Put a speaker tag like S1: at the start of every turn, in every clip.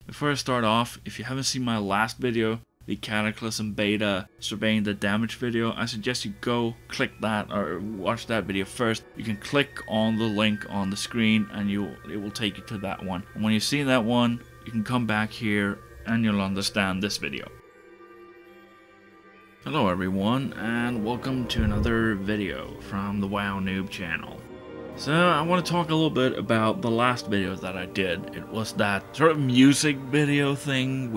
S1: before I start off, if you haven't seen my last video, the Cataclysm beta surveying the damage video, I suggest you go click that or watch that video first. You can click on the link on the screen and it will take you to that one. And when you've seen that one, you can come back here and you'll understand this video. Hello everyone, and welcome to another video from the WoW Noob channel. So I want to talk a little bit about the last video that I did. It was that sort of music video thing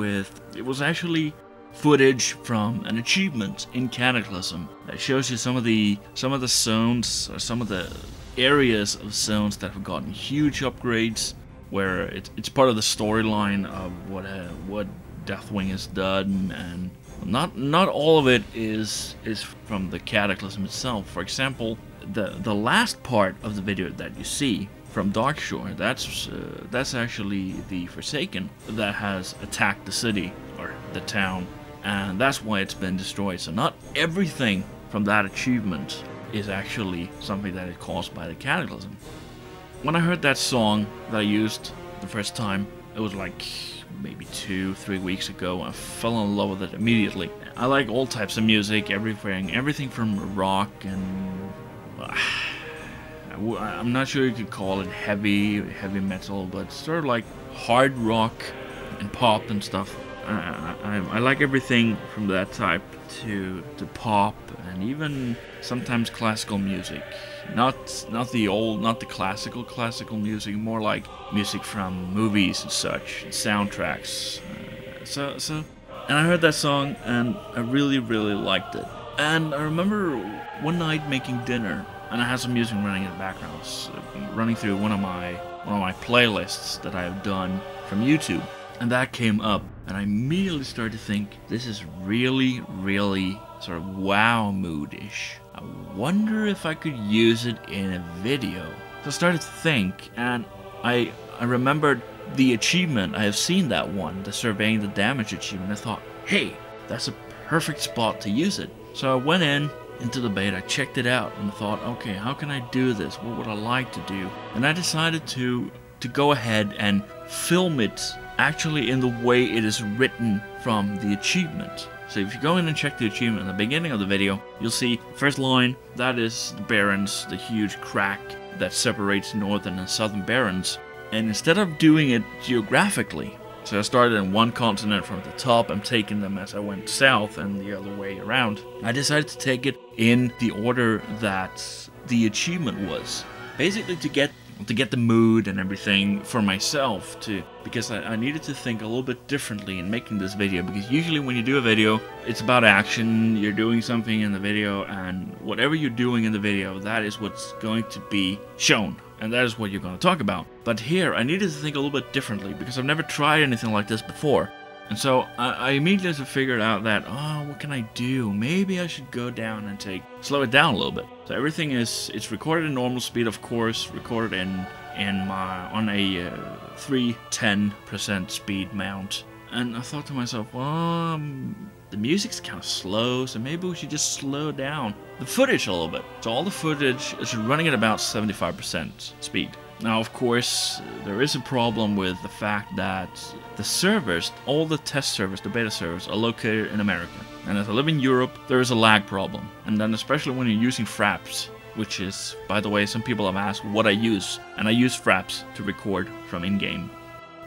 S1: it was actually footage from an achievement in Cataclysm that shows you some of the zones, or some of the areas of zones that have gotten huge upgrades, where it's part of the storyline of what Deathwing has done, and not all of it is from the Cataclysm itself. For example, the last part of the video that you see from Darkshore, that's actually the Forsaken that has attacked the city or the town, and that's why it's been destroyed. So not everything from that achievement is actually something that is caused by the Cataclysm. When I heard that song that I used the first time, it was like maybe 2-3 weeks ago. I fell in love with it immediately. I like all types of music, everything from rock and I'm not sure you could call it heavy metal, but sort of like hard rock and pop and stuff. I like everything from that type to pop, and even sometimes classical music. Not the classical music, more like music from movies and such, soundtracks. And I heard that song and I really liked it. And I remember one night making dinner, and I had some music running in the background. I was running through one of my playlists that I have done from YouTube, and that came up, and I immediately started to think, this is really sort of WoW mood-ish. I wonder if I could use it in a video. So I started to think, and I remembered the achievement. I have seen that one, the surveying the damage achievement. I thought, hey, that's a perfect spot to use it. So I went into the beta, checked it out, and thought, okay, how can I do this? What would I like to do? And I decided to go ahead and film it actually in the way it is written from the achievement. So if you go in and check the achievement at the beginning of the video, you'll see first line, that is the Barrens, the huge crack that separates northern and southern Barrens. And instead of doing it geographically, so I started in one continent from the top, I'm taking them as I went south and the other way around. I decided to take it in the order that the achievement was. Basically to get the mood and everything for myself, because I needed to think a little bit differently in making this video, because usually when you do a video, it's about action, you're doing something in the video, and whatever you're doing in the video, that is what's going to be shown, and that is what you're going to talk about. But here, I needed to think a little bit differently, because I've never tried anything like this before. And so I immediately figured out that, what can I do? Maybe I should go down and slow it down a little bit. So everything it's recorded in normal speed, of course, recorded on a 310% speed mount. And I thought to myself, well, the music's kind of slow, so maybe we should just slow down the footage a little bit. So all the footage is running at about 75% speed. Now, of course, there is a problem with the fact that the servers, all the test servers, the beta servers, are located in America. And as I live in Europe, there is a lag problem. And then especially when you're using fraps, which is, by the way, some people have asked what I use. And I use fraps to record from in-game.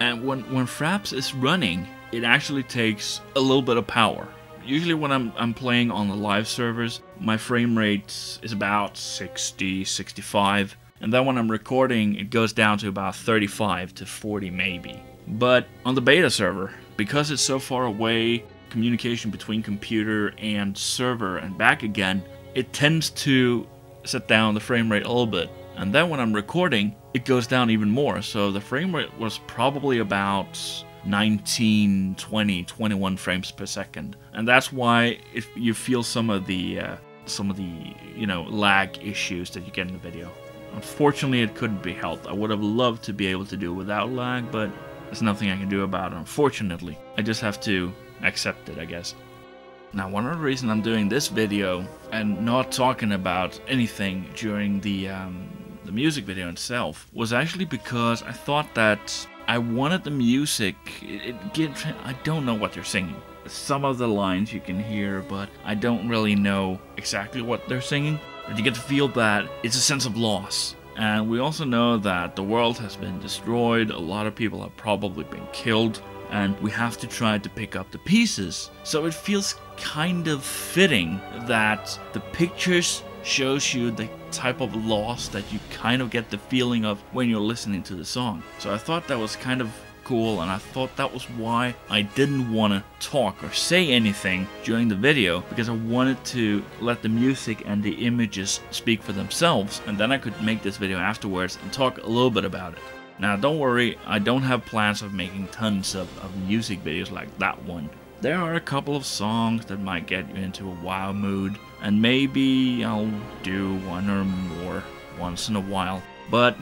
S1: And when fraps is running, it actually takes a little bit of power. Usually when I'm playing on the live servers, my frame rate is about 60, 65. And then when I'm recording, it goes down to about 35 to 40 maybe. But on the beta server, because it's so far away, communication between computer and server and back again, it tends to set down the frame rate a little bit. And then when I'm recording, it goes down even more. So the frame rate was probably about 19, 20, 21 frames per second. And that's why if you feel some of the lag issues that you get in the video. Unfortunately, it couldn't be helped. I would have loved to be able to do it without lag, but there's nothing I can do about it, unfortunately. I just have to accept it, I guess. Now, one of the reasons I'm doing this video and not talking about anything during the music video itself was actually because I thought that I wanted the music, I don't know what they're singing. Some of the lines you can hear, but I don't really know exactly what they're singing. But you get to feel that it's a sense of loss. And we also know that the world has been destroyed, a lot of people have probably been killed, and we have to try to pick up the pieces. So it feels kind of fitting that the pictures shows you the type of loss that you kind of get the feeling of when you're listening to the song. So I thought that was kind of cool, and I thought that was why I didn't want to talk or say anything during the video, because I wanted to let the music and the images speak for themselves, and then I could make this video afterwards and talk a little bit about it. Now don't worry, I don't have plans of making tons of music videos like that one. There are a couple of songs that might get you into a WoW mood, and maybe I'll do one or more once in a while. But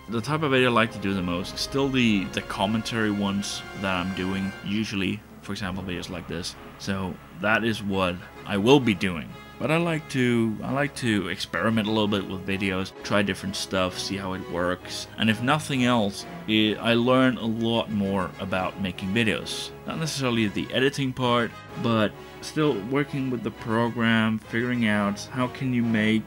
S1: the type of video I like to do the most is still the commentary ones that I'm doing, usually, for example, videos like this. So that is what I will be doing. But I like to experiment a little bit with videos, try different stuff, see how it works. And if nothing else, I learn a lot more about making videos. Not necessarily the editing part, but still working with the program, figuring out how can you make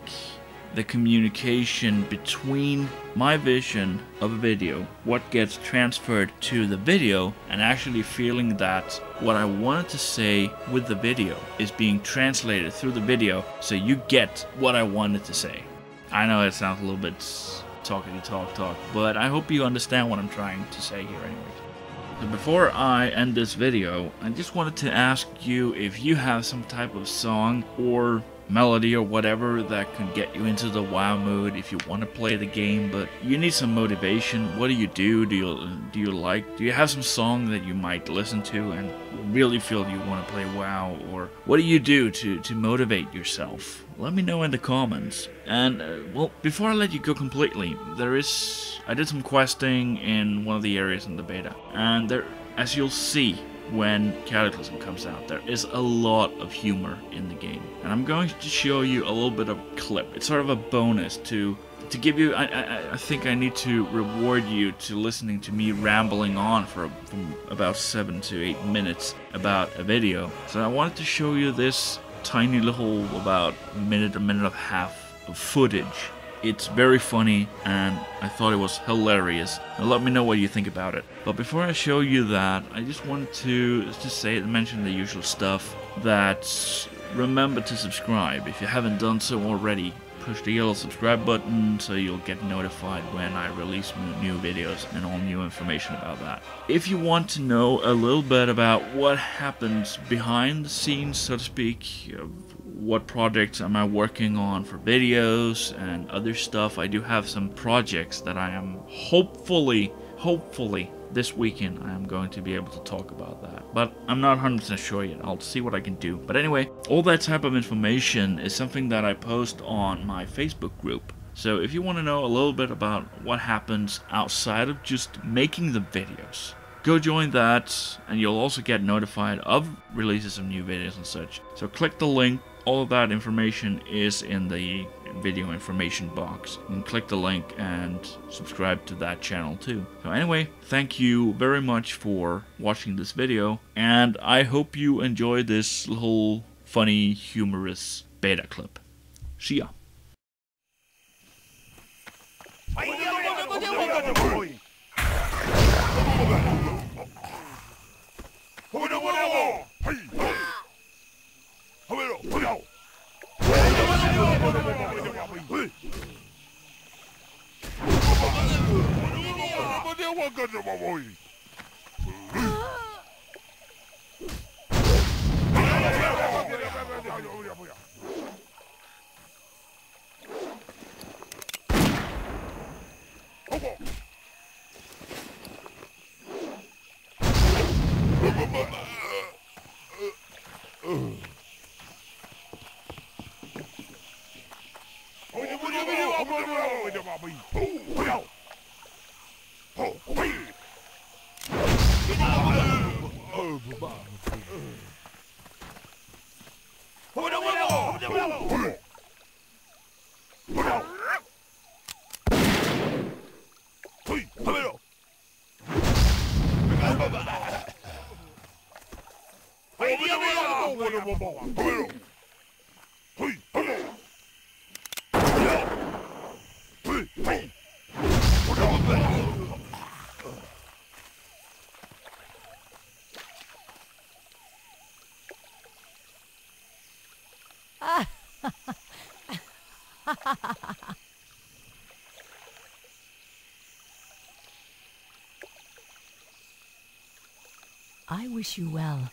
S1: the communication between my vision of a video, what gets transferred to the video, and actually feeling that what I wanted to say with the video is being translated through the video, so you get what I wanted to say. I know it sounds a little bit talkity talk, but I hope you understand what I'm trying to say here anyways. So before I end this video, I just wanted to ask you if you have some type of song or melody or whatever that can get you into the WoW mood if you want to play the game, but you need some motivation. What do you do? Do you have some song that you might listen to and really feel you want to play WoW? Or what do you do to motivate yourself? Let me know in the comments. And well, before I let you go completely, I did some questing in one of the areas in the beta, and there, as you'll see when Cataclysm comes out, there is a lot of humor in the game, and I'm going to show you a little bit of a clip. It's sort of a bonus to give you. I think I need to reward you to listening to me rambling on from about 7 to 8 minutes about a video. So I wanted to show you this tiny little about a minute and a half of footage. It's very funny, and I thought it was hilarious. And let me know what you think about it. But before I show you that, I just wanted to mention the usual stuff. That remember to subscribe. If you haven't done so already, push the yellow subscribe button so you'll get notified when I release new videos and all new information about that. If you want to know a little bit about what happens behind the scenes, so to speak, what projects am I working on for videos and other stuff, I do have some projects that I am hopefully this weekend I am going to be able to talk about that. But I'm not 100% sure yet. I'll see what I can do. But anyway, all that type of information is something that I post on my Facebook group. So if you want to know a little bit about what happens outside of just making the videos, go join that, and you'll also get notified of releases of new videos and such. So click the link. All of that information is in the video information box. You can click the link and subscribe to that channel too. So anyway, thank you very much for watching this video, and I hope you enjoyed this little funny, humorous beta clip. See ya.
S2: I wish you well.